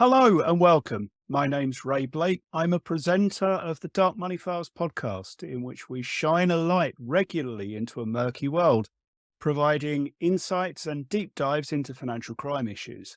Hello and welcome. My name's Ray Blake. I'm a presenter of the Dark Money Files podcast, in which we shine a light regularly into a murky world, providing insights and deep dives into financial crime issues.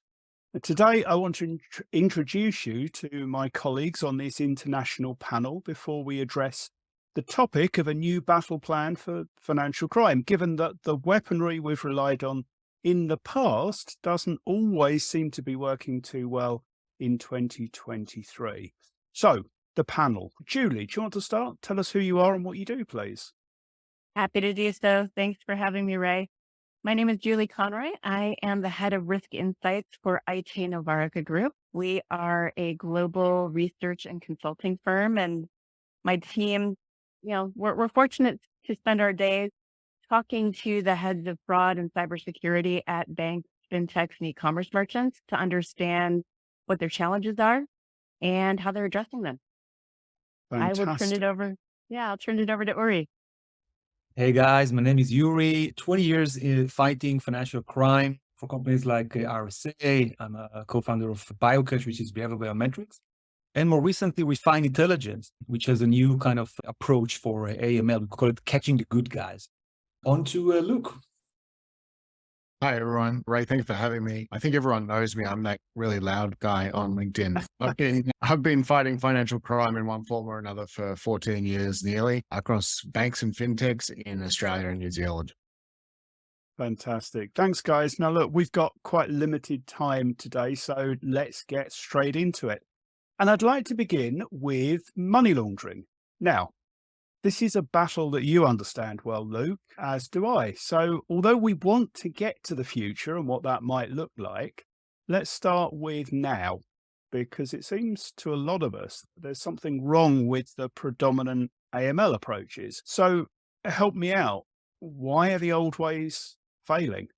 And today, I want to introduce you to my colleagues on this international panel before we address the topic of a new battle plan for financial crime, given that the weaponry we've relied on in the past doesn't always seem to be working too well in 2023. So, the panel. Julie, do you want to start? Tell us who you are and what you do, please. Happy to do so. Thanks for having me, Ray. My name is Julie Conroy. I am the head of risk insights for IT Novarica Group. We are a global research and consulting firm, and my team, we're fortunate to spend our days talking to the heads of fraud and cybersecurity at banks, fintechs, and e-commerce merchants to understand what their challenges are and how they're addressing them. I will turn Fantastic. it over. Yeah, I'll turn it over to Uri. Hey guys, my name is Uri. 20 years in fighting financial crime for companies like RSA. I'm a co-founder of BioCatch, which is behavioral biometrics. And more recently, Refined Intelligence, which has a new kind of approach for AML. We call it catching the good guys. On to Luke. Hi, everyone. Ray, thanks for having me. I think everyone knows me. I'm that really loud guy on LinkedIn. I've been fighting financial crime in one form or another for 14 years nearly across banks and fintechs in Australia and New Zealand. Fantastic. Thanks, guys. Now, look, we've got quite limited time today, so let's get straight into it. And I'd like to begin with money laundering. Now, this is a battle that you understand well, Luke, as do I. So although we want to get to the future and what that might look like, let's start with now, because it seems to a lot of us there's something wrong with the predominant AML approaches. So help me out. Why are the old ways failing?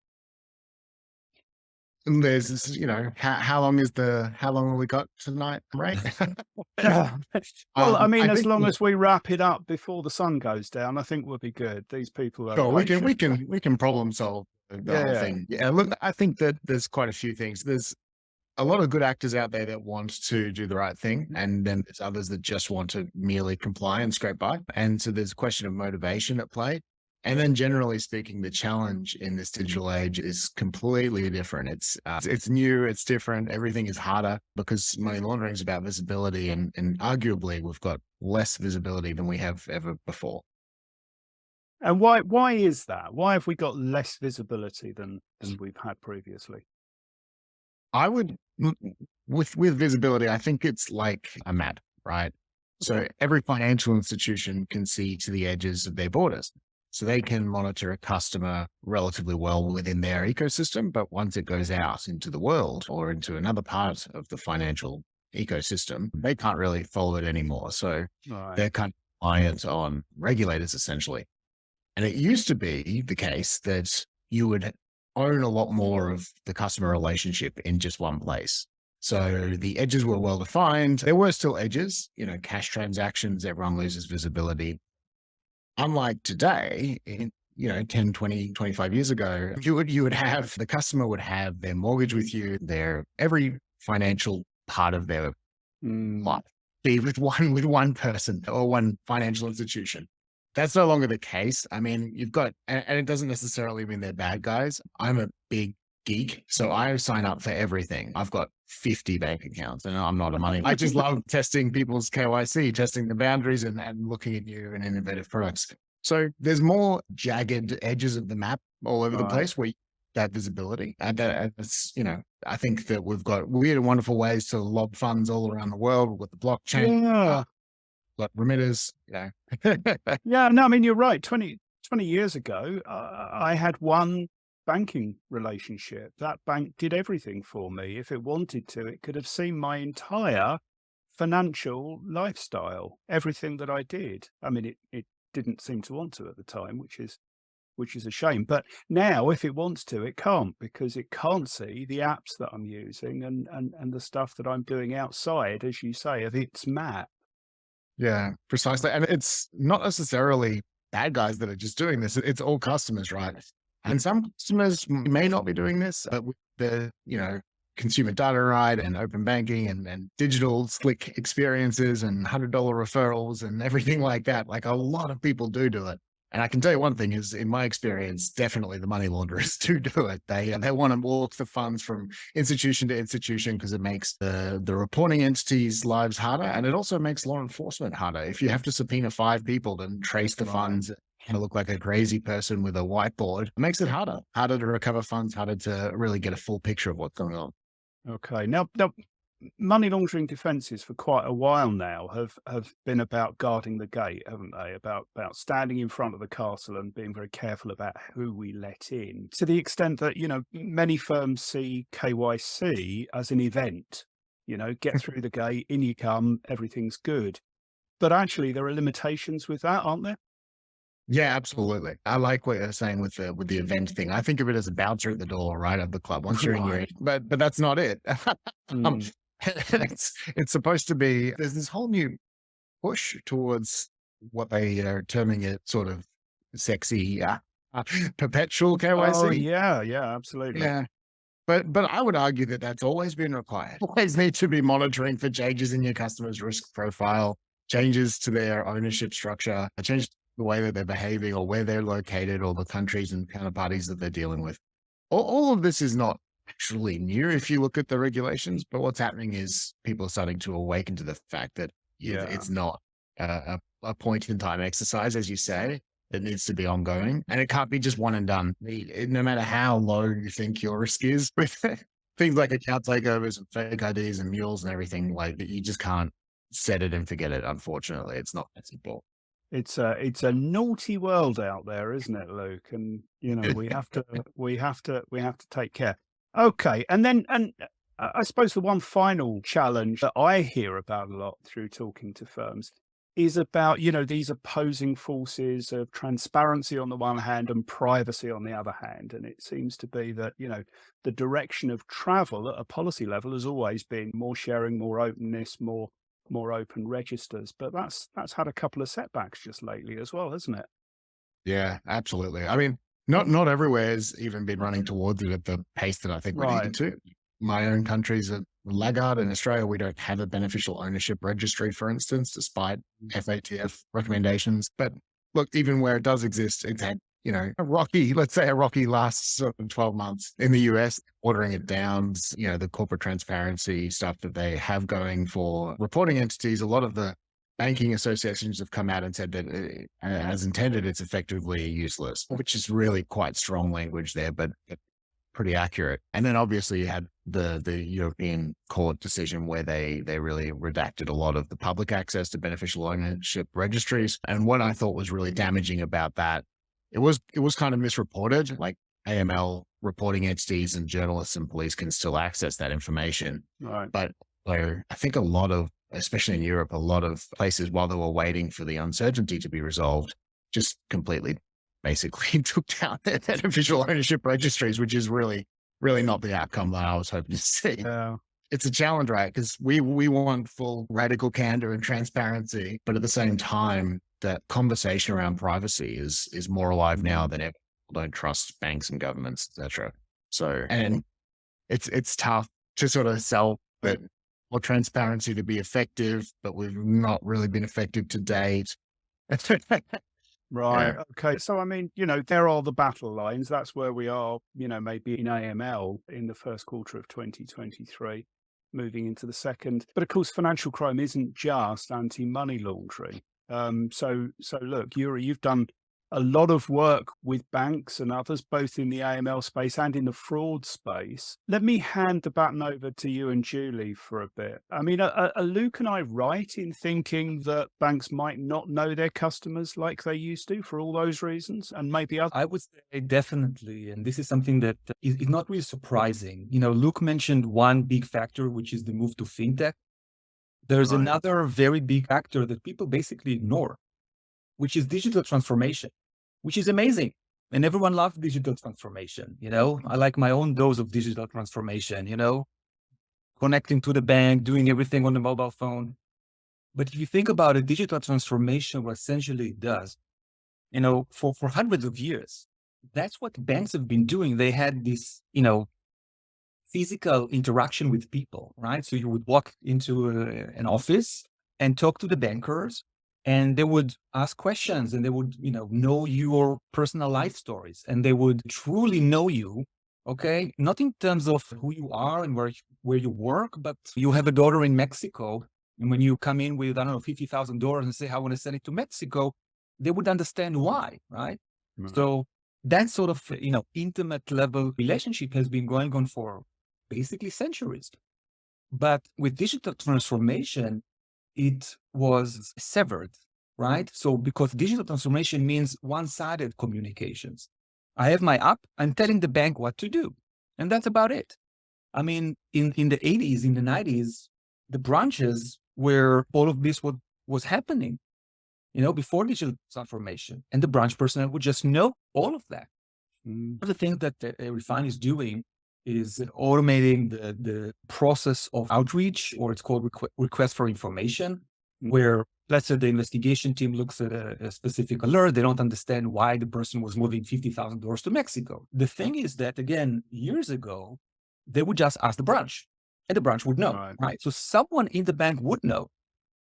And there's this, how long have we got tonight, Ray? Well, I mean, I as think long as we wrap it up before the sun goes down, I think we'll be good. These people are Sure, patient. we can problem solve the whole Yeah. thing. Yeah, look, I think that there's quite a few things. There's a lot of good actors out there that want to do the right thing, and then there's others that just want to merely comply and scrape by. And so there's a question of motivation at play. And then generally speaking, the challenge in this digital age is completely different. It's new, it's different. Everything is harder because money laundering is about visibility, and arguably we've got less visibility than we have ever before. And why is that? Why have we got less visibility than we've had previously? I would, with visibility, I think it's like a map, right? So every financial institution can see to the edges of their borders. So they can monitor a customer relatively well within their ecosystem, but once it goes out into the world or into another part of the financial ecosystem, they can't really follow it anymore. So Right. they're kind of reliant on regulators essentially. And it used to be the case that you would own a lot more of the customer relationship in just one place. So the edges were well defined. There were still edges, cash transactions, everyone loses visibility. Unlike today, 10, 20, 25 years ago, you would have, the customer would have their mortgage with you, their every financial part of their life be with one person or one financial institution. That's no longer the case. I mean, you've got, and it doesn't necessarily mean they're bad guys. I'm a big geek, so I sign up for everything. I've got 50 bank accounts, and I'm not a money. I just love testing people's KYC, testing the boundaries, and looking at new and innovative products. So there's more jagged edges of the map all over the Right. place where you have that visibility, and it's I think that we've got weird and wonderful ways to lob funds all around the world with the blockchain. Yeah. Like remitters, Yeah. No, I mean, you're right. 20 years ago, I had one banking relationship. That bank did everything for me. If it wanted to, it could have seen my entire financial lifestyle, everything that I did. I mean, it didn't seem to want to at the time, which is a shame. But now, if it wants to, it can't, because it can't see the apps that I'm using and the stuff that I'm doing outside, as you say, of its map. Yeah, precisely. And it's not necessarily bad guys that are just doing this. It's all customers, right? And some customers may not be doing this, but with the, consumer data right and open banking and digital slick experiences and $100 referrals and everything like that. Like a lot of people do it. And I can tell you one thing is, in my experience, definitely the money launderers do it. They want to walk the funds from institution to institution because it makes the reporting entities' lives harder, and it also makes law enforcement harder. If you have to subpoena 5 people to trace the funds and look like a crazy person with a whiteboard, it makes it harder to recover funds, harder to really get a full picture of what's going on. Okay. Now, money laundering defences for quite a while now have been about guarding the gate, haven't they? About standing in front of the castle and being very careful about who we let in. To the extent that, many firms see KYC as an event. Get through the gate, in you come, everything's good. But actually, there are limitations with that, aren't there? Yeah, absolutely. I like what you're saying with the event thing. I think of it as a bouncer at the door, right, of the club once you're in your, but that's not it. It's supposed to be. There's this whole new push towards what they are terming it sort of sexy perpetual KYC. Oh yeah, absolutely. Yeah. But I would argue that that's always been required. Always need to be monitoring for changes in your customer's risk profile, changes to their ownership structure, change the way that they're behaving or where they're located or the countries and counterparties that they're dealing with. All of this is not actually new if you look at the regulations, but what's happening is people are starting to awaken to the fact that it's not a point in time exercise, as you say. It needs to be ongoing, and it can't be just one and done. No matter how low you think your risk is with things like account takeovers and fake IDs and mules and everything, like you just can't set it and forget it. Unfortunately, it's not that simple. It's a naughty world out there, isn't it, Luke? And we have to take care. Okay, and I suppose the one final challenge that I hear about a lot through talking to firms is about these opposing forces of transparency on the one hand and privacy on the other hand. And it seems to be that the direction of travel at a policy level has always been more sharing, more openness, more open registers, but that's had a couple of setbacks just lately as well, hasn't it? Yeah, absolutely. I mean, not everywhere has even been running towards it at the pace that I think we need to. My own country's a laggard. In Australia, we don't have a beneficial ownership registry, for instance, despite FATF recommendations. But look, even where it does exist, it's had a rocky last sort of 12 months in the US, ordering it down, the corporate transparency stuff that they have going for reporting entities. A lot of the banking associations have come out and said that as intended, it's effectively useless, which is really quite strong language there, but pretty accurate. And then obviously you had the European court decision where they really redacted a lot of the public access to beneficial ownership registries. And what I thought was really damaging about that, it was kind of misreported, like AML reporting entities and journalists and police can still access that information. Right. But I think a lot of, especially in Europe, a lot of places, while they were waiting for the uncertainty to be resolved, just completely basically took down their beneficial ownership registries, which is really, really not the outcome that I was hoping to see. Yeah. It's a challenge, right? Because we want full radical candor and transparency, but at the same time, that conversation around privacy is more alive now than ever. People don't trust banks and governments, etc. So, and it's tough to sort of sell that more transparency to be effective, but we've not really been effective to date. Right. Yeah. Okay. So, I mean, there are the battle lines. That's where we are, maybe in AML in the first quarter of 2023, moving into the second. But of course, financial crime isn't just anti-money laundering. So look, Uri, you've done a lot of work with banks and others, both in the AML space and in the fraud space. Let me hand the baton over to you and Julie for a bit. I mean, are Luke and I right in thinking that banks might not know their customers like they used to for all those reasons, and maybe others? I would say definitely. And this is something that is not really surprising. Luke mentioned one big factor, which is the move to fintech. There's another very big factor that people basically ignore, which is digital transformation, which is amazing. And everyone loves digital transformation. I like my own dose of digital transformation, connecting to the bank, doing everything on the mobile phone. But if you think about it, digital transformation, what essentially it does, for hundreds of years, that's what banks have been doing. They had this, physical interaction with people, right? So you would walk into an office and talk to the bankers, and they would ask questions, and they would, know your personal life stories, and they would truly know you. Okay, not in terms of who you are and where you work, but you have a daughter in Mexico, and when you come in with, I don't know, $50,000 and say, I want to send it to Mexico, they would understand why, right? Right. So that sort of, intimate level relationship has been going on for basically centuries. But with digital transformation, it was severed, right? So because digital transformation means one-sided communications. I have my app, I'm telling the bank what to do, and that's about it. I mean, in the 80s, in the 90s, the branches where all of this was happening, before digital transformation, and the branch personnel would just know all of that. One of the things that Refine is doing is automating the process of outreach, or it's called request for information, where, let's say, the investigation team looks at a specific alert. They don't understand why the person was moving $50,000 to Mexico. The thing is that, again, years ago, they would just ask the branch, and the branch would know, right? So someone in the bank would know.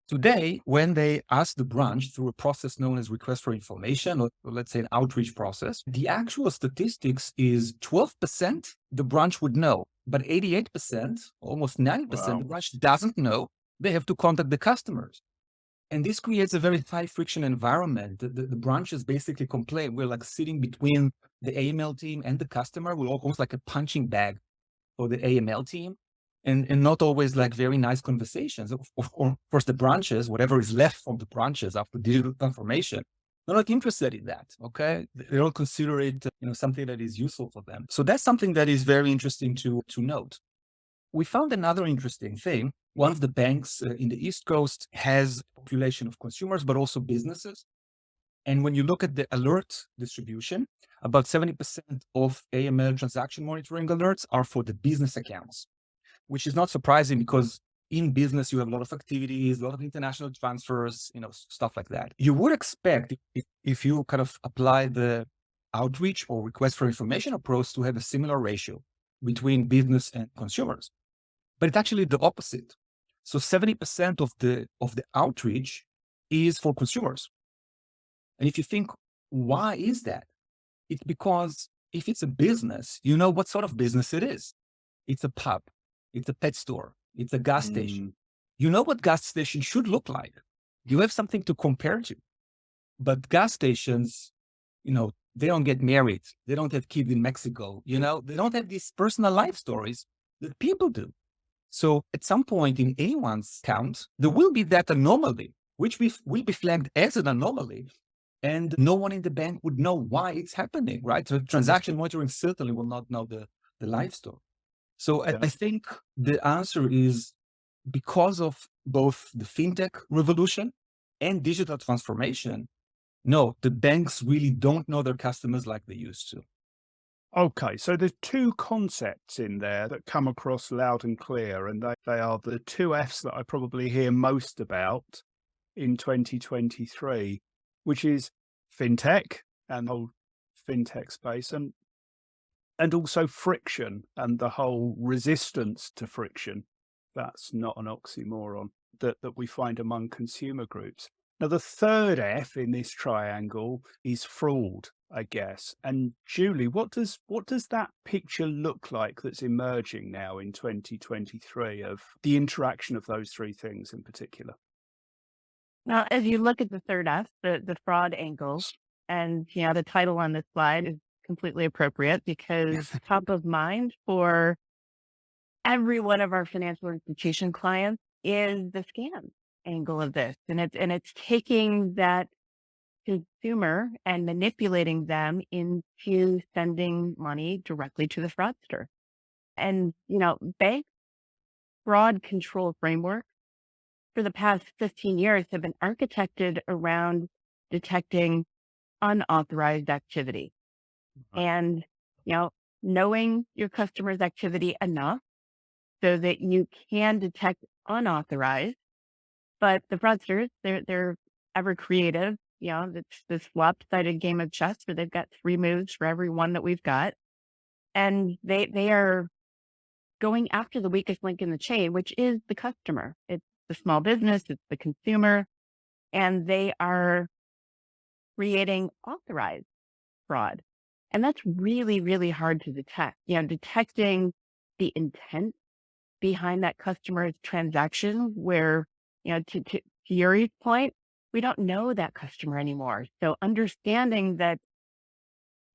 Today, when they ask the branch through a process known as request for information, or let's say an outreach process, the actual statistics is 12% the branch would know, but 88%, almost 90%, the branch doesn't know. They have to contact the customers. And this creates a very high friction environment. The branches basically complain. We're like sitting between the AML team and the customer. We're almost like a punching bag for the AML team. And not always like very nice conversations. Of course, the branches, whatever is left from the branches after digital transformation, they're not interested in that, okay? They don't consider it, something that is useful for them. So that's something that is very interesting to note. We found another interesting thing. One of the banks in the East Coast has a population of consumers, but also businesses. And when you look at the alert distribution, about 70% of AML transaction monitoring alerts are for the business accounts, which is not surprising because in business, you have a lot of activities, a lot of international transfers, stuff like that. You would expect, if you kind of apply the outreach or request for information approach, to have a similar ratio between business and consumers. But it's actually the opposite. So 70% of the outreach is for consumers. And if you think, why is that? It's because if it's a business, you know what sort of business it is. It's a pub. It's a pet store. It's a gas station. You know what gas station should look like. You have something to compare to. But gas stations, they don't get married. They don't have kids in Mexico. They don't have these personal life stories that people do. So at some point in anyone's count, there will be that anomaly, which will be flagged as an anomaly. And no one in the bank would know why it's happening, right? So transaction monitoring certainly will not know the life story. So I think the answer is because of both the fintech revolution and digital transformation. No, the banks really don't know their customers like they used to. Okay, so there's two concepts in there that come across loud and clear, and they are the two Fs that I probably hear most about in 2023, which is fintech and the whole fintech space, and also friction and the whole resistance to friction. That's not an oxymoron that we find among consumer groups. Now, the third F in this triangle is fraud, I guess. And Julie, what does that picture look like that's emerging now in 2023 of the interaction of those three things in particular? Now, as you look at the third F, the fraud angle, and the title on this slide is completely appropriate because top of mind for every one of our financial institution clients is the scam angle of this. And it's taking that consumer and manipulating them into sending money directly to the fraudster. And, bank fraud control framework for the past 15 years have been architected around detecting unauthorized activity. And, knowing your customer's activity enough so that you can detect unauthorized, but the fraudsters, they're ever creative. It's this lopsided game of chess where they've got 3 moves for every one that we've got. And they are going after the weakest link in the chain, which is the customer. It's the small business, it's the consumer, and they are creating authorized fraud. And that's really, really hard to detect. Detecting the intent behind that customer's transaction where, to Yuri's point, we don't know that customer anymore. So understanding that,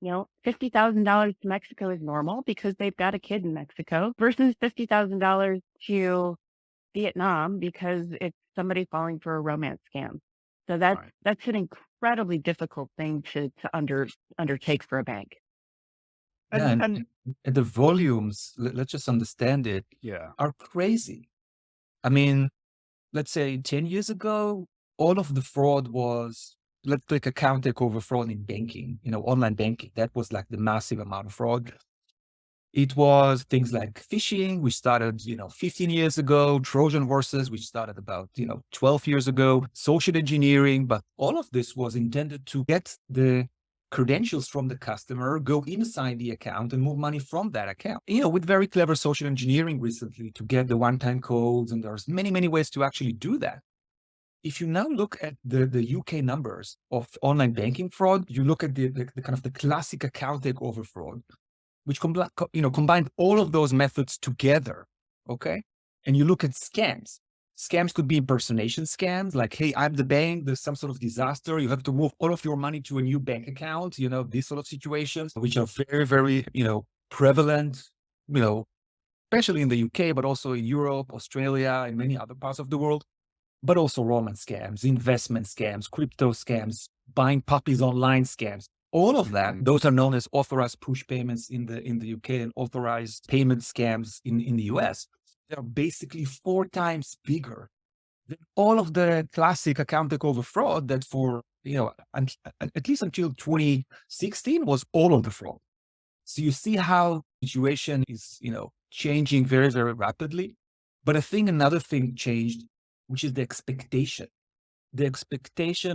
$50,000 to Mexico is normal because they've got a kid in Mexico versus $50,000 to Vietnam because it's somebody falling for a romance scam. So that's an incredibly difficult thing to undertake for a bank. And the volumes, let's just understand it, are crazy. I mean, let's say 10 years ago, all of the fraud was, let's take account takeover fraud in banking, online banking. That was like the massive amount of fraud. It was things like phishing, which started, 15 years ago, Trojan horses, which started about, 12 years ago, social engineering. But all of this was intended to get the credentials from the customer, go inside the account and move money from that account. With very clever social engineering recently to get the one-time codes. And there's many, many ways to actually do that. If you now look at the UK numbers of online banking fraud, you look at the kind of the classic account takeover fraud, which combined all of those methods together, okay? And you look at scams. Scams could be impersonation scams, like, hey, I'm the bank, there's some sort of disaster, you have to move all of your money to a new bank account, these sort of situations, which are very, very, prevalent, especially in the UK, but also in Europe, Australia, and many other parts of the world. But also romance scams, investment scams, crypto scams, buying puppies online scams. All of that, those are known as authorized push payments in the UK and authorized payment scams in the US. They're basically 4 times bigger than all of the classic account takeover fraud that for, at least until 2016 was all of the fraud. So you see how the situation is, changing very, very rapidly. But I think another thing changed, which is the expectation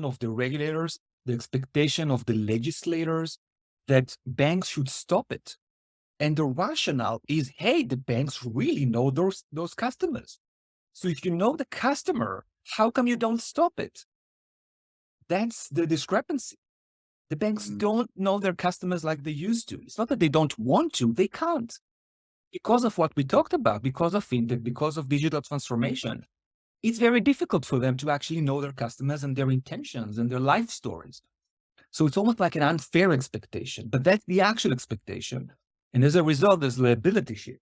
of the regulators, the expectation of the legislators that banks should stop it. And the rationale is, hey, the banks really know those customers. So if you know the customer, how come you don't stop it? That's the discrepancy. The banks don't know their customers like they used to. It's not that they don't want to, they can't. Because of what we talked about, because of fintech, because of digital transformation, it's very difficult for them to actually know their customers and their intentions and their life stories. So it's almost like an unfair expectation, but that's the actual expectation. And as a result, there's liability shift.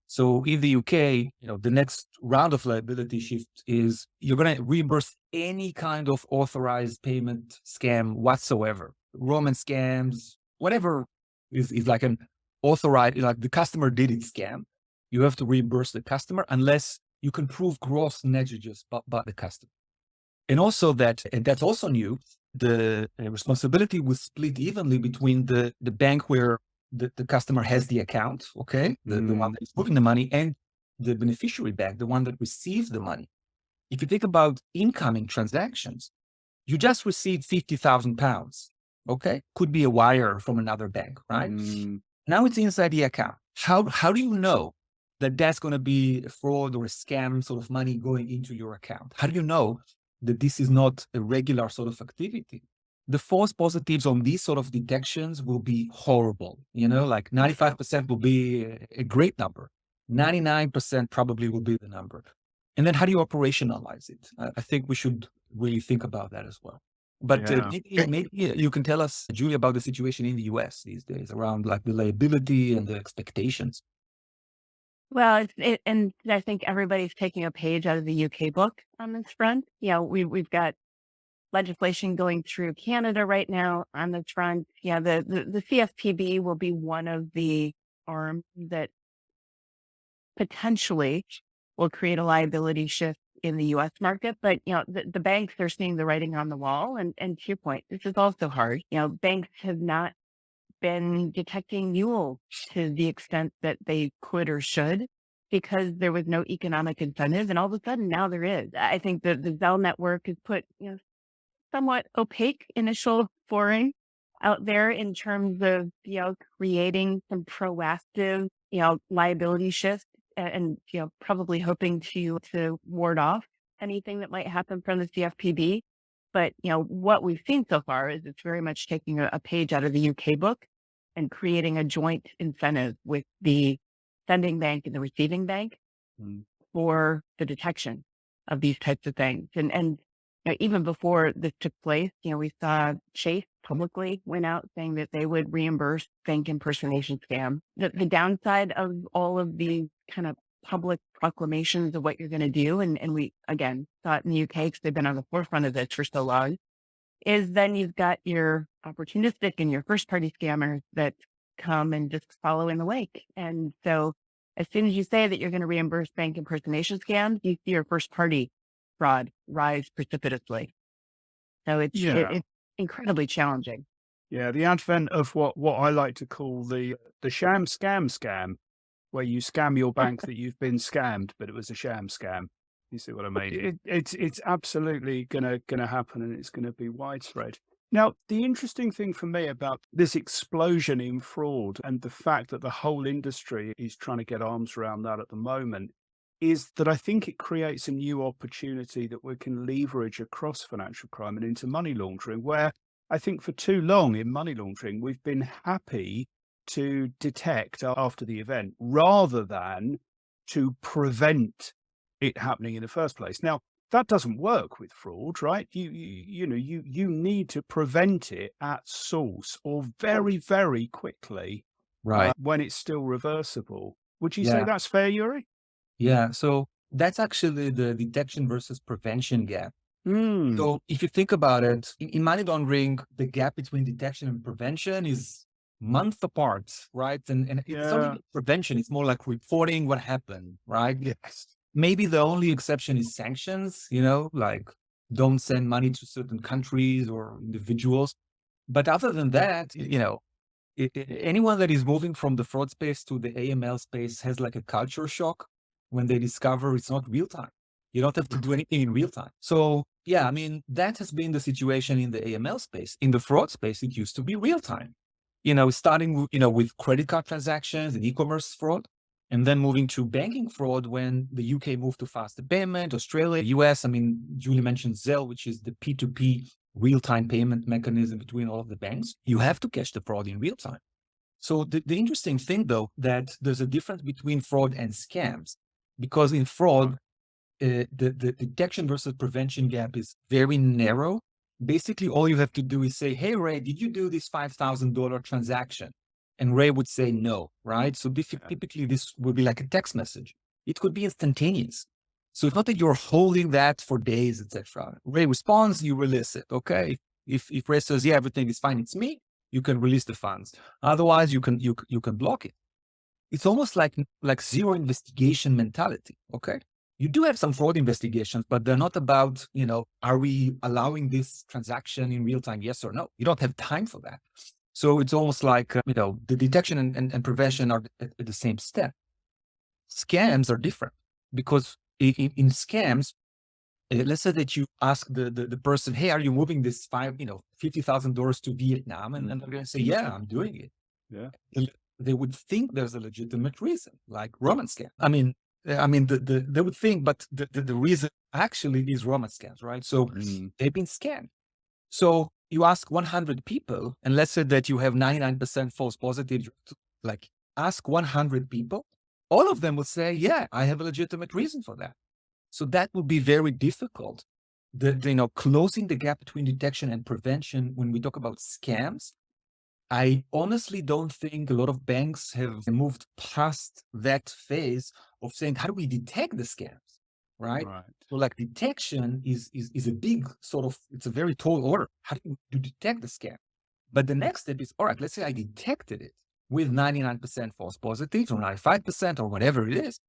So in the UK, the next round of liability shift is you're going to reimburse any kind of authorized payment scam whatsoever. Romance scams, whatever is like an authorized, like the customer did it scam. You have to reimburse the customer unless you can prove gross negligence by the customer. And also and that's also new, the responsibility was split evenly between the bank where the customer has the account, okay, the one that is moving the money, and the beneficiary bank, the one that receives the money. If you think about incoming transactions, you just received £50,000, okay? Could be a wire from another bank, right? Now it's inside the account. How do you know that that's going to be a fraud or a scam sort of money going into your account? How do you know that this is not a regular sort of activity? The false positives on these sort of detections will be horrible. Like 95% will be a great number. 99% probably will be the number. And then how do you operationalize it? I think we should really think about that as well. But maybe you can tell us, Julie, about the situation in the US these days around like the liability and the expectations. Well, and I think everybody's taking a page out of the UK book on this front. We've got legislation going through Canada right now on this front. The CFPB will be one of the arms that potentially will create a liability shift in the US market. But, the banks are seeing the writing on the wall. And to your point, this is also hard. Banks have not been detecting mules to the extent that they could or should because there was no economic incentive. And all of a sudden now there is. I think the Zelle network has put, somewhat opaque initial foray out there in terms of, creating some proactive, liability shift and probably hoping to ward off anything that might happen from the CFPB. But what we've seen so far is it's very much taking a page out of the UK book and creating a joint incentive with the sending bank and the receiving bank for the detection of these types of things. And even before this took place, we saw Chase publicly went out saying that they would reimburse bank impersonation scam. The downside of all of these kind of public proclamations of what you're going to do, and we, again, saw it in the UK because they've been on the forefront of this for so long, is then you've got your opportunistic and your first-party scammers that come and just follow in the wake. And so as soon as you say that you're going to reimburse bank impersonation scams, you see your first-party fraud rise precipitously. So it's incredibly challenging. Yeah, the advent of what I like to call the sham scam, where you scam your bank that you've been scammed, but it was a sham scam. You see what I mean? It's absolutely gonna happen, and it's gonna be widespread. Now, the interesting thing for me about this explosion in fraud and the fact that the whole industry is trying to get arms around that at the moment is that I think it creates a new opportunity that we can leverage across financial crime and into money laundering, where I think for too long in money laundering, we've been happy to detect after the event rather than to prevent it happening in the first place. Now, that doesn't work with fraud, right? You need to prevent it at source or very, very quickly, Right. when it's still reversible. Would you say that's fair, Uri? Yeah. So that's actually the detection versus prevention gap. So if you think about it, in money laundering, the gap between detection and prevention is months apart, right? And it's not even prevention. It's more like reporting what happened, right? Yes. Maybe the only exception is sanctions, like don't send money to certain countries or individuals. But other than that, anyone that is moving from the fraud space to the AML space has like a culture shock when they discover it's not real time. You don't have to do anything in real time. So yeah, I mean, that has been the situation in the AML space. In the fraud space, it used to be real time, starting with credit card transactions and e-commerce fraud, and then moving to banking fraud when the UK moved to faster payment, Australia, US. I mean, Julie mentioned Zelle, which is the P2P real-time payment mechanism between all of the banks. You have to catch the fraud in real time. So the interesting thing, though, that there's a difference between fraud and scams, because in fraud, the detection versus prevention gap is very narrow. Basically, all you have to do is say, hey, Ray, did you do this $5,000 transaction? And Ray would say no, right? So typically this would be like a text message. It could be instantaneous. So it's not that you're holding that for days, etc. Ray responds, you release it, okay? If Ray says, yeah, everything is fine, it's me, you can release the funds. Otherwise, you can block it. It's almost like zero investigation mentality, okay? You do have some fraud investigations, but they're not about, are we allowing this transaction in real time, yes or no? You don't have time for that. So it's almost like, the detection and prevention are at the same step. Scams are different because in scams, let's say that you ask the person, hey, are you moving this $50,000 to Vietnam? And they're going to say, yeah, I'm doing it. Yeah. They would think there's a legitimate reason, like romance scam. I mean, they would think, but the reason actually is romance scams, right? So they've been scammed. So you ask 100 people, and let's say that you have 99% false positives, like ask 100 people, all of them will say, yeah, I have a legitimate reason for that. So that will be very difficult. Closing the gap between detection and prevention when we talk about scams, I honestly don't think a lot of banks have moved past that phase of saying, how do we detect the scams, right? So like detection is a big it's a very tall order. How do you detect the scam? But the next step is, all right, let's say I detected it with 99% false positives or 95% or whatever it is.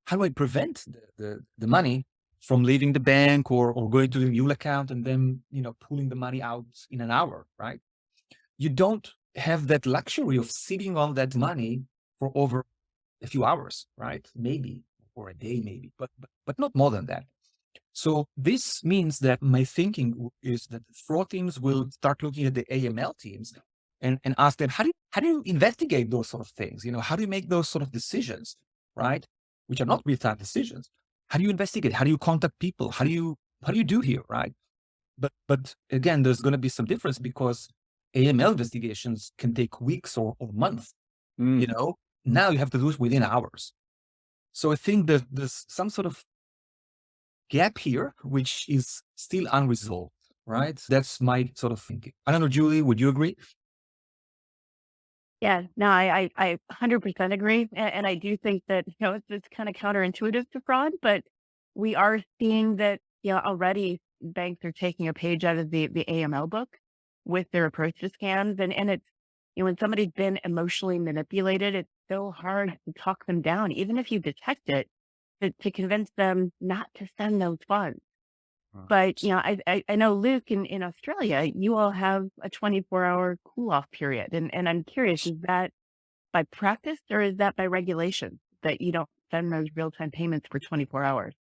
How do I prevent the money from leaving the bank or going to the mule account and then, pulling the money out in an hour, right? You don't have that luxury of sitting on that money for over a few hours, right? Maybe, or a day, maybe, but not more than that. So this means that my thinking is that fraud teams will start looking at the AML teams and ask them, how do you investigate those sort of things? How do you make those sort of decisions, right? which are not real-time decisions. How do you investigate? How do you contact people? How do you do here, right? But again, there's going to be some difference because AML investigations can take weeks or months. Now you have to do it within hours. So I think that there's some sort of gap here, which is still unresolved, right? That's my sort of thinking. I don't know, Julie, would you agree? Yeah, no, I 100% agree. And I do think that, it's kind of counterintuitive to fraud, but we are seeing that, already banks are taking a page out of the AML book with their approach to scams. And it's, when somebody's been emotionally manipulated, it's so hard to talk them down, even if you detect it, to convince them not to send those funds. But, I know, Luke, in Australia, you all have a 24-hour cool-off period. And I'm curious, is that by practice or is that by regulation that you don't send those real-time payments for 24 hours?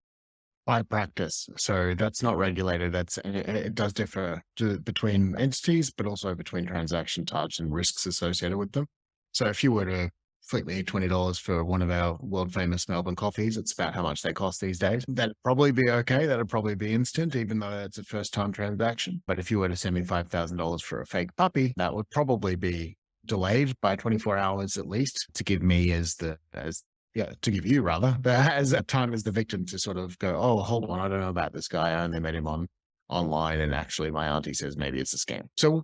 By practice. So that's not regulated. It does differ between entities, but also between transaction types and risks associated with them. So if you were to flick me $20 for one of our world famous Melbourne coffees, it's about how much they cost these days. That'd probably be okay. That'd probably be instant, even though it's a first time transaction. But if you were to send me $5,000 for a fake puppy, that would probably be delayed by 24 hours at least to give me to give you rather, as that time as the victim to sort of go, oh, hold on, I don't know about this guy. I only met him online, and actually my auntie says maybe it's a scam. So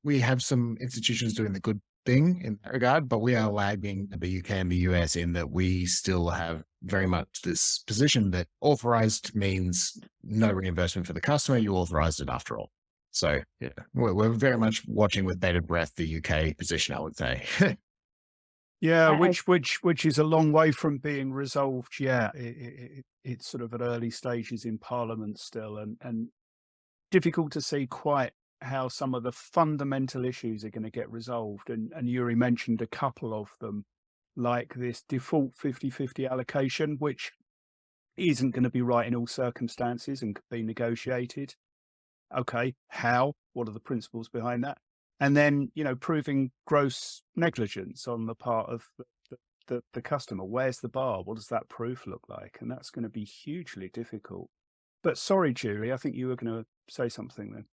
we have some institutions doing the good thing in that regard, but we are lagging the UK and the US in that we still have very much this position that authorized means no reimbursement for the customer. You authorized it after all. So yeah, we're very much watching with bated breath the UK position, I would say. Yeah, which is a long way from being resolved. Yeah, it's sort of at early stages in Parliament still, and difficult to see quite how some of the fundamental issues are going to get resolved. And Uri mentioned a couple of them, like this default 50-50 allocation, which isn't going to be right in all circumstances and could be negotiated. Okay, how? What are the principles behind that? And then, proving gross negligence on the part of the customer. Where's the bar? What does that proof look like? And that's going to be hugely difficult. But sorry, Julie, I think you were going to say something then.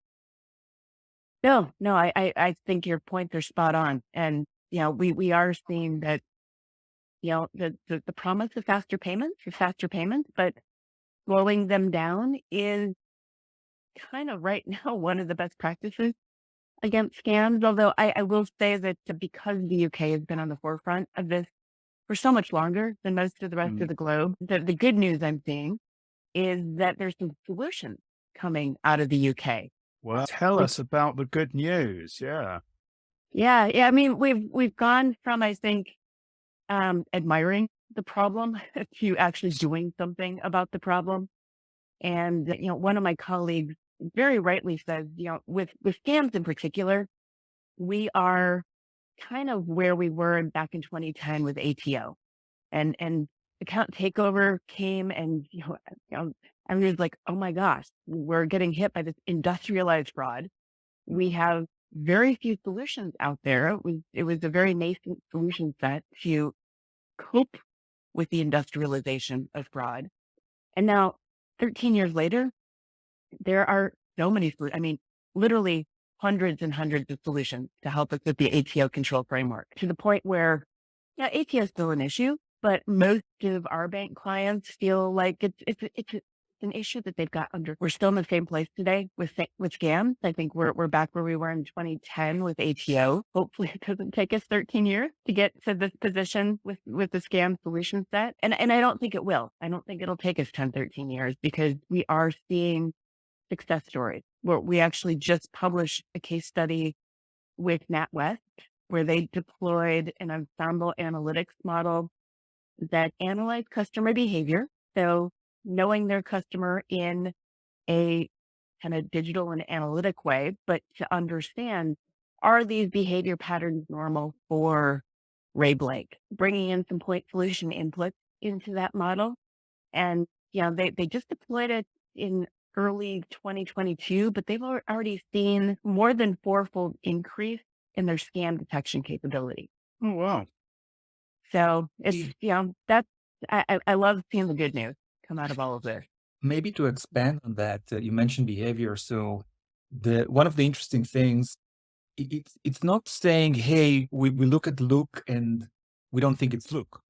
No, I think your points are spot on. And, we are seeing that, the promise of faster payments, but slowing them down is kind of right now one of the best practices against scams. Although I will say that because the UK has been on the forefront of this for so much longer than most of the rest of the globe, the good news I'm seeing is that there's some solutions coming out of the UK. Well, tell us about the good news. Yeah. Yeah. I mean, we've gone from, I think, admiring the problem to actually doing something about the problem. And, one of my colleagues very rightly says, with scams in particular, we are kind of where we were back in 2010 with ATO, and account takeover came, and I was like, oh my gosh, we're getting hit by this industrialized fraud. We have very few solutions out there. It was a very nascent solution set to cope with the industrialization of fraud. And now, 13 years later, there are so many, I mean, literally hundreds and hundreds of solutions to help us with the ATO control framework, to the point where, ATO is still an issue, but most of our bank clients feel like it's an issue that they've got under. We're still in the same place today with scams. I think we're back where we were in 2010 with ATO. Hopefully, it doesn't take us 13 years to get to this position with the scam solution set. And I don't think it will. I don't think it'll take us 10, 13 years, because we are seeing success stories. Where we actually just published a case study with NatWest, where they deployed an ensemble analytics model that analyzed customer behavior. So knowing their customer in a kind of digital and analytic way, but to understand, are these behavior patterns normal for Ray Blake? Bringing in some point solution inputs into that model. And, they just deployed it in early 2022, but they've already seen more than fourfold increase in their scam detection capability. Oh, wow. So it's, I love seeing the good news come out of all of this. Maybe to expand on that, you mentioned behavior. So one of the interesting things, it's not saying, hey, we look at look and we don't think it's look.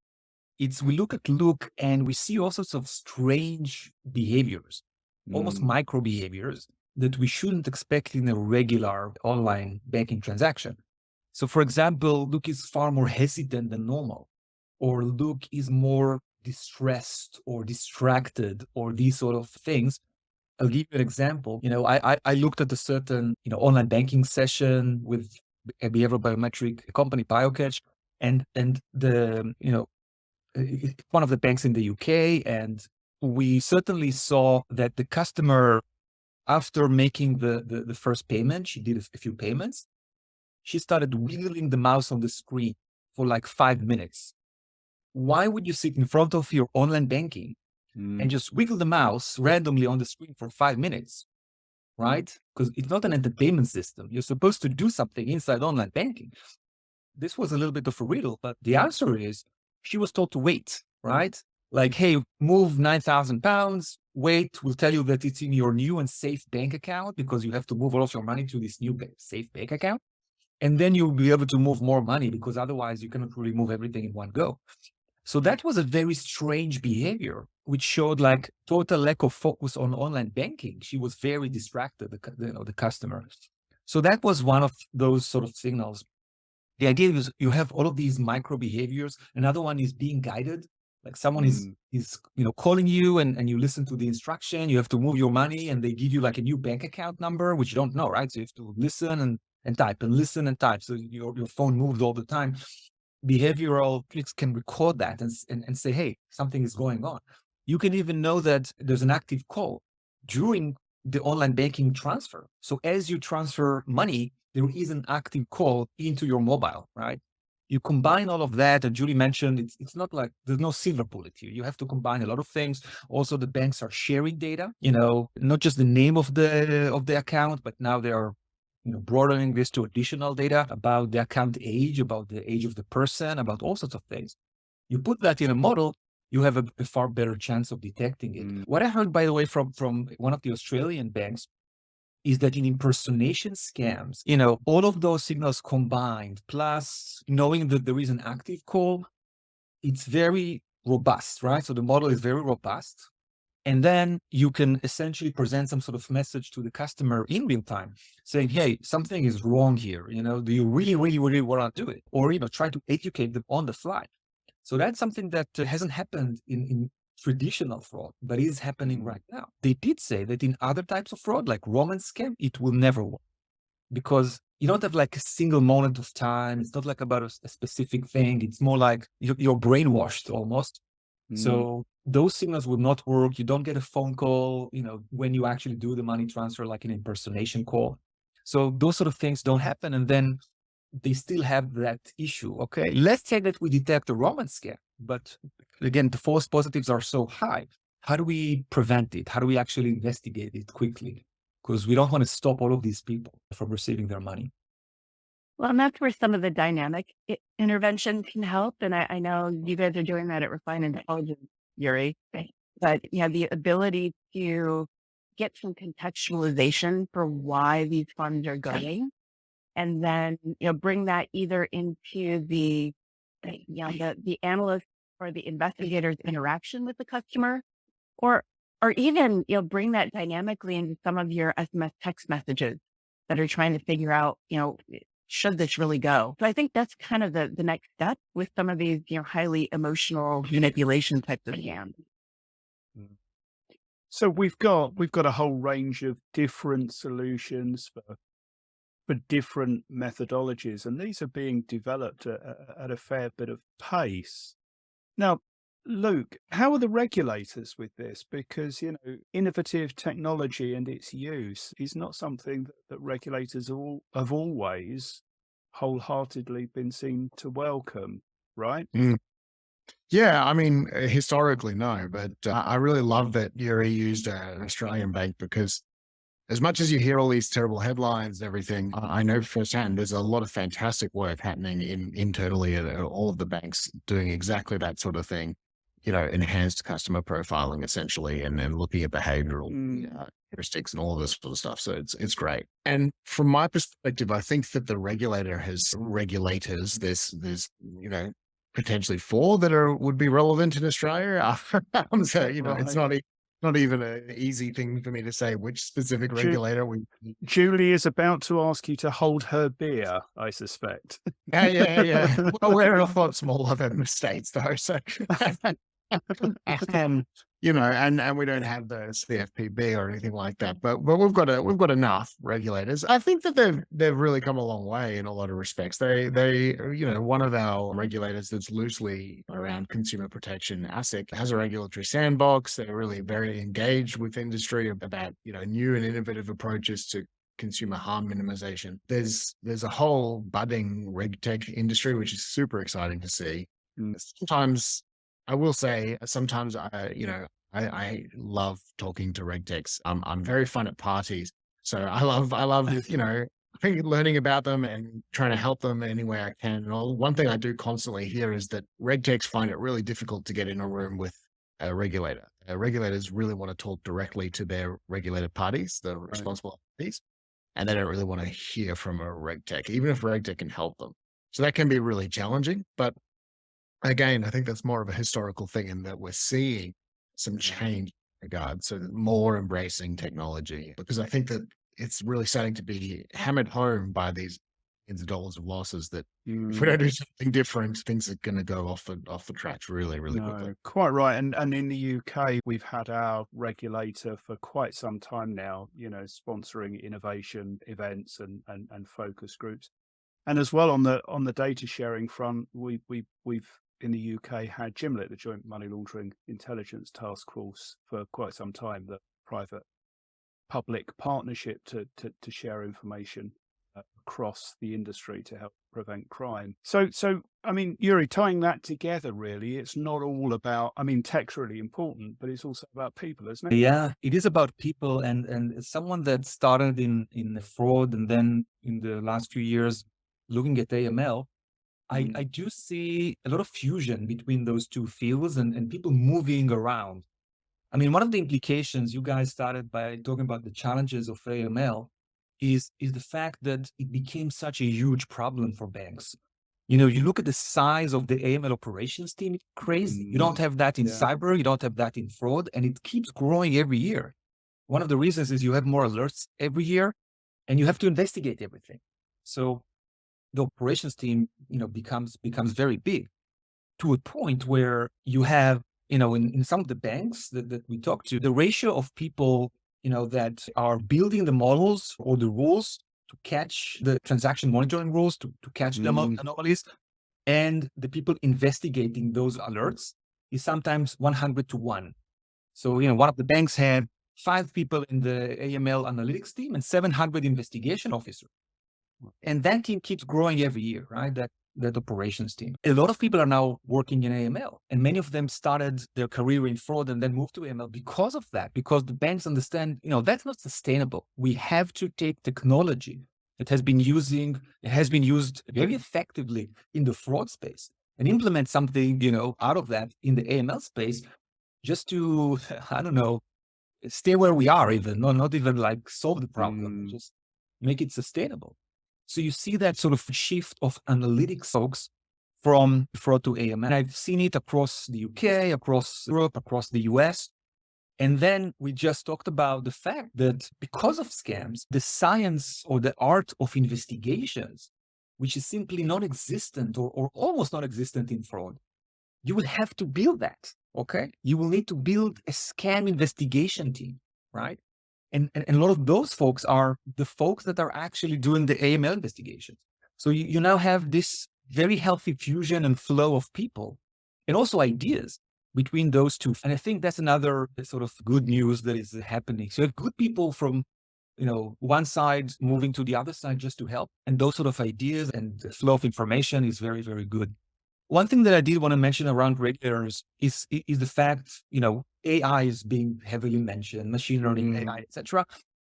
It's we look at look and we see all sorts of strange behaviors, almost micro behaviors that we shouldn't expect in a regular online banking transaction. So for example, look is far more hesitant than normal, or look is more distressed or distracted, or these sort of things. I'll give you an example. I looked at a certain, online banking session with a behavioral biometric company, BioCatch, and the, one of the banks in the UK. And we certainly saw that the customer, after making the first payment, she did a few payments. She started wiggling the mouse on the screen for like 5 minutes. Why would you sit in front of your online banking and just wiggle the mouse randomly on the screen for 5 minutes, right? Because it's not an entertainment system. You're supposed to do something inside online banking. This was a little bit of a riddle, but the answer is she was told to wait, right? Like, hey, move 9,000 pounds, wait, we'll tell you that it's in your new and safe bank account because you have to move all of your money to this new safe bank account. And then you'll be able to move more money because otherwise you cannot really move everything in one go. So that was a very strange behavior, which showed like total lack of focus on online banking. She was very distracted, the customer. So that was one of those sort of signals. The idea is you have all of these micro behaviors. Another one is being guided. Like someone is calling you and you listen to the instruction. You have to move your money and they give you like a new bank account number, which you don't know, right? So you have to listen and type and listen and type. So your phone moves all the time. Behavioral tricks can record that and say, hey, something is going on. You can even know that there's an active call during the online banking transfer. So as you transfer money, there is an active call into your mobile, right? You combine all of that, and Julie mentioned it's not like there's no silver bullet here. You have to combine a lot of things. Also, the banks are sharing data, not just the name of the account, but now they are broadening this to additional data about the account age, about the age of the person, about all sorts of things. You put that in a model, you have a far better chance of detecting it. What I heard, by the way, from one of the Australian banks is that in impersonation scams, all of those signals combined, plus knowing that there is an active call, it's very robust, right? So the model is very robust. And then you can essentially present some sort of message to the customer in real time saying, hey, something is wrong here. Do you really, really, really want to do it? Or, try to educate them on the fly. So that's something that hasn't happened in traditional fraud, but is happening right now. They did say that in other types of fraud, like romance scam, it will never work because you don't have like a single moment of time. It's not like about a specific thing. It's more like you're brainwashed almost. So those signals will not work. You don't get a phone call, when you actually do the money transfer, like an impersonation call. So those sort of things don't happen. And then they still have that issue. Okay, let's say that we detect a romance scam, but again, the false positives are so high. How do we prevent it? How do we actually investigate it quickly? Because we don't want to stop all of these people from receiving their money. Well, and that's where some of the dynamic intervention can help. And I know you guys are doing that at Refine Intelligence, Uri. But the ability to get some contextualization for why these funds are going, and then bring that either into the analyst or the investigator's interaction with the customer, or even bring that dynamically into some of your SMS text messages that are trying to figure out should this really go? So I think that's kind of the next step with some of these, highly emotional manipulation types of scams. So we've got a whole range of different solutions for different methodologies, and these are being developed at a fair bit of pace. Now, Luke, how are the regulators with this? Because, innovative technology and its use is not something that regulators have always wholeheartedly been seen to welcome, right? Yeah, I mean, historically, no, but I really love that Uri used an Australian bank because as much as you hear all these terrible headlines and everything, I know firsthand there's a lot of fantastic work happening internally at all of the banks doing exactly that sort of thing. enhanced customer profiling essentially, and then looking at behavioral Mm. heuristics and all of this sort of stuff. So it's great. And from my perspective, I think that the regulators, there's potentially four that would be relevant in Australia. So it's Right. not even an easy thing for me to say which specific Ju- regulator we. Julie is about to ask you to hold her beer, I suspect. Yeah. Well, we're a lot smaller than the States, though. So, and and we don't have the CFPB or anything like that. But we've got enough regulators. I think that they've really come a long way in a lot of respects. They one of our regulators that's loosely around consumer protection, ASIC, has a regulatory sandbox. They're really very engaged with industry about new and innovative approaches to consumer harm minimization. There's a whole budding RegTech industry, which is super exciting to see. Mm. Sometimes I will say, sometimes I love talking to RegTechs. I'm very fun at parties, so I love I think learning about them and trying to help them any way I can. And one thing I do constantly hear is that RegTechs find it really difficult to get in a room with a regulator. Regulators really want to talk directly to their regulated parties, the responsible parties, and they don't really want to hear from a RegTech, even if RegTech can help them. So that can be really challenging. But again, I think that's more of a historical thing in that we're seeing some change in that regard. So more embracing technology, because I think that it's really starting to be hammered home by these millions of dollars of losses that if we don't do something different, things are going to go off the tracks really, really quickly. No, quite right. And in the UK, we've had our regulator for quite some time now, sponsoring innovation events and focus groups. And as well on the data sharing front, we've in the UK had GIMLIT, the Joint Money Laundering Intelligence Task Force, for quite some time, the private public partnership to share information across the industry to help prevent crime. So I mean, Uri, tying that together, really, it's not all about, I mean, tech's really important, but it's also about people, isn't it? Yeah, it is about people, and someone that started in the fraud and then in the last few years looking at AML, I do see a lot of fusion between those two fields and people moving around. I mean, one of the implications you guys started by talking about the challenges of AML is the fact that it became such a huge problem for banks. You look at the size of the AML operations team, it's crazy. You don't have that in cyber, you don't have that in fraud, and it keeps growing every year. One of the reasons is you have more alerts every year and you have to investigate everything. So the operations team, becomes very big, to a point where you have, in some of the banks that we talk to, the ratio of people, that are building the models or the rules to catch the transaction monitoring rules, to catch the anomalies, and the people investigating those alerts is sometimes 100 to 1. So, one of the banks had 5 people in the AML analytics team and 700 investigation officers. And that team keeps growing every year, right? That operations team. A lot of people are now working in AML, and many of them started their career in fraud and then moved to AML because of that, because the banks understand, that's not sustainable. We have to take technology that has been used very effectively in the fraud space and implement something, out of that in the AML space, just to, I don't know, stay where we are even, not even like solve the problem, just make it sustainable. So you see that sort of shift of analytics folks from fraud to AML. And I've seen it across the UK, across Europe, across the US. And then we just talked about the fact that because of scams, the science or the art of investigations, which is simply non-existent or almost non-existent in fraud, you will have to build that, okay? You will need to build a scam investigation team, right? And a lot of those folks are the folks that are actually doing the AML investigations. So you now have this very healthy fusion and flow of people and also ideas between those two. And I think that's another sort of good news that is happening. So you have good people from, one side moving to the other side just to help. And those sort of ideas and the flow of information is very, very good. One thing that I did want to mention around regulators is the fact, AI is being heavily mentioned, machine learning, AI, etc.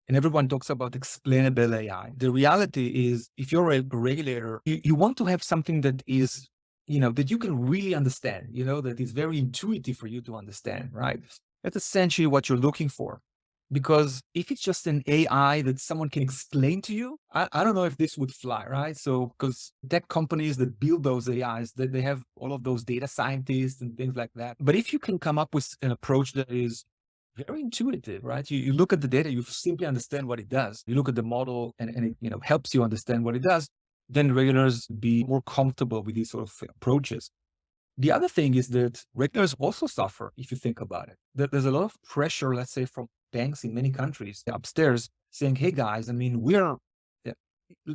And everyone talks about explainable AI. The reality is, if you're a regulator, you want to have something that is, that you can really understand, that is very intuitive for you to understand, right? That's essentially what you're looking for. Because if it's just an AI that someone can explain to you, I don't know if this would fly, right? So, because tech companies that build those AIs, they have all of those data scientists and things like that. But if you can come up with an approach that is very intuitive, right? You look at the data, you simply understand what it does. You look at the model and it helps you understand what it does, then regulators be more comfortable with these sort of approaches. The other thing is that regulators also suffer, if you think about it. There's a lot of pressure, let's say, from banks in many countries upstairs saying, hey guys,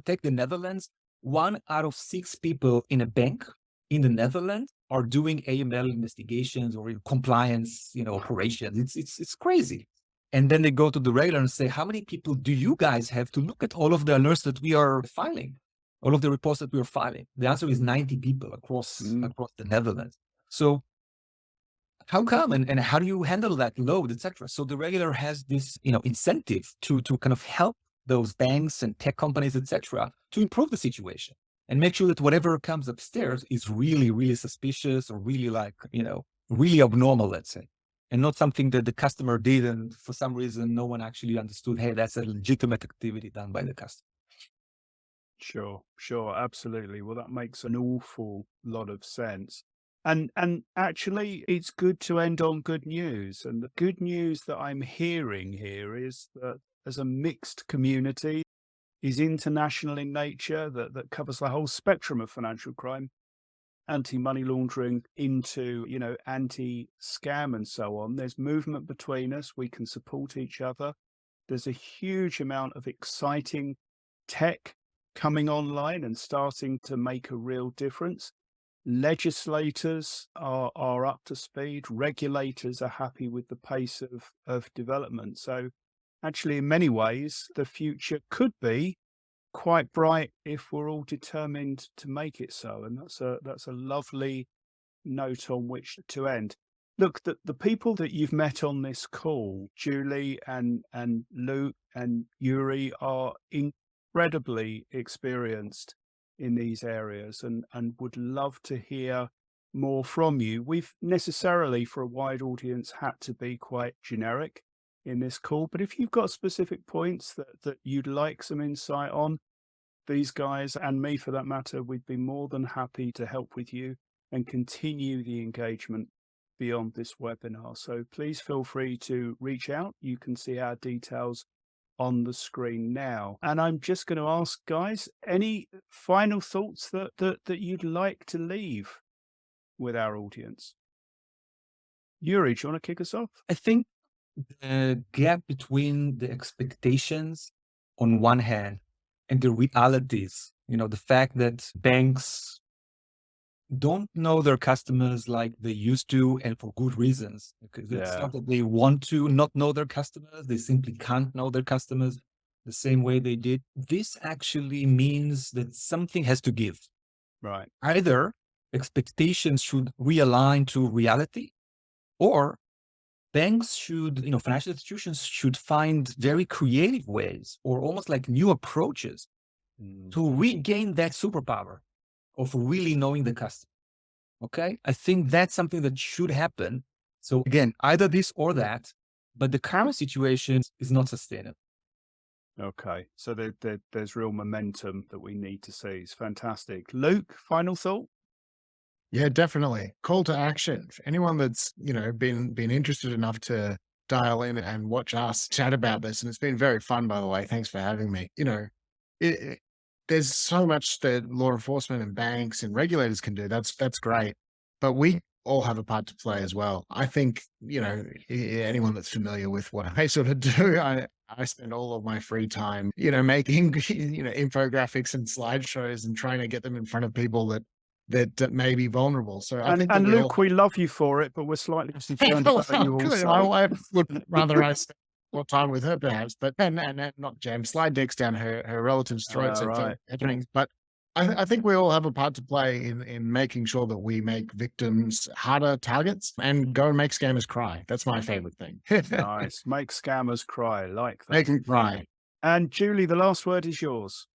take the Netherlands, 1 out of 6 people in a bank in the Netherlands are doing AML investigations or compliance, operations. It's crazy. And then they go to the regulator and say, how many people do you guys have to look at all of the alerts that we are filing? All of the reports that we are filing? The answer is 90 people across the Netherlands. So how come and how do you handle that load, etc.? So the regulator has this, incentive to kind of help those banks and tech companies, etc., to improve the situation and make sure that whatever comes upstairs is really, really suspicious or really really abnormal, let's say, and not something that the customer did and for some reason no one actually understood, hey, that's a legitimate activity done by the customer. Sure, absolutely. Well, that makes an awful lot of sense. And actually, it's good to end on good news. And the good news that I'm hearing here is that as a mixed community, is international in nature, that covers the whole spectrum of financial crime, anti-money laundering into, anti-scam and so on. There's movement between us. We can support each other. There's a huge amount of exciting tech coming online and starting to make a real difference. Legislators are up to speed. Regulators are happy with the pace of development. So actually, in many ways, the future could be quite bright if we're all determined to make it so. And that's a lovely note on which to end. Look, the people that you've met on this call, Julie and Luke and Uri, are incredibly experienced in these areas and would love to hear more from you. We've necessarily, for a wide audience, had to be quite generic in this call, but if you've got specific points that you'd like some insight on, these guys and me for that matter, we'd be more than happy to help with you and continue the engagement beyond this webinar. So please feel free to reach out. You can see our details on the screen now. And I'm just going to ask, guys, any final thoughts that you'd like to leave with our audience? Uri, do you want to kick us off? I think the gap between the expectations on one hand and the realities, the fact that banks don't know their customers like they used to, and for good reasons, because it's not that they want to not know their customers, they simply can't know their customers the same way they did. This actually means that something has to give. Right. Either expectations should realign to reality, or banks should, financial institutions should find very creative ways or almost like new approaches to regain that superpower of really knowing the customer. Okay. I think that's something that should happen. So again, either this or that, but the current situation is not sustainable. Okay. So there's real momentum that we need to see. It's fantastic. Luke, final thought? Yeah, definitely. Call to action. Anyone that's, been interested enough to dial in and watch us chat about this. And it's been very fun, by the way. Thanks for having me. There's so much that law enforcement and banks and regulators can do. That's great. But we all have a part to play as well. I think, anyone that's familiar with what I sort of do, I spend all of my free time, making, infographics and slideshows and trying to get them in front of people that may be vulnerable. So I think Luke, we love you for it, but we're slightly concerned about you also. I would rather I spend more time with her perhaps, but and not jam slide decks down her relatives' throats Right. But I think we all have a part to play in making sure that we make victims harder targets and go and make scammers cry. That's my favorite thing. Nice. Make scammers cry. Like that. Make them cry. And Julie, the last word is yours.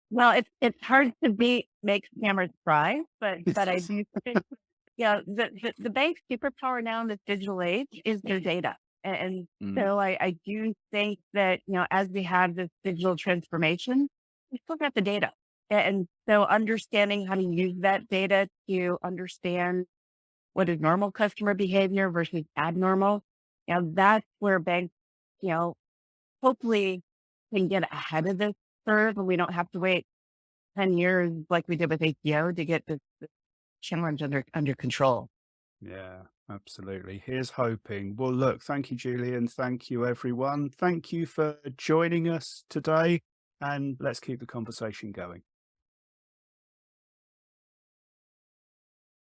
Well, it's hard to make scammers cry, but I do think, yeah, the bank's superpower now in this digital age is their data. And Mm, so I do think that, as we have this digital transformation, we still got the data. And so understanding how to use that data to understand what is normal customer behavior versus abnormal, that's where banks, you know, hopefully can get ahead of this curve and we don't have to wait 10 years like we did with ATO to get this challenge under control. yeah, absolutely. Here's hoping. Well, look, thank you, Julian. Thank you, everyone. Thank you for joining us today. And let's keep the conversation going.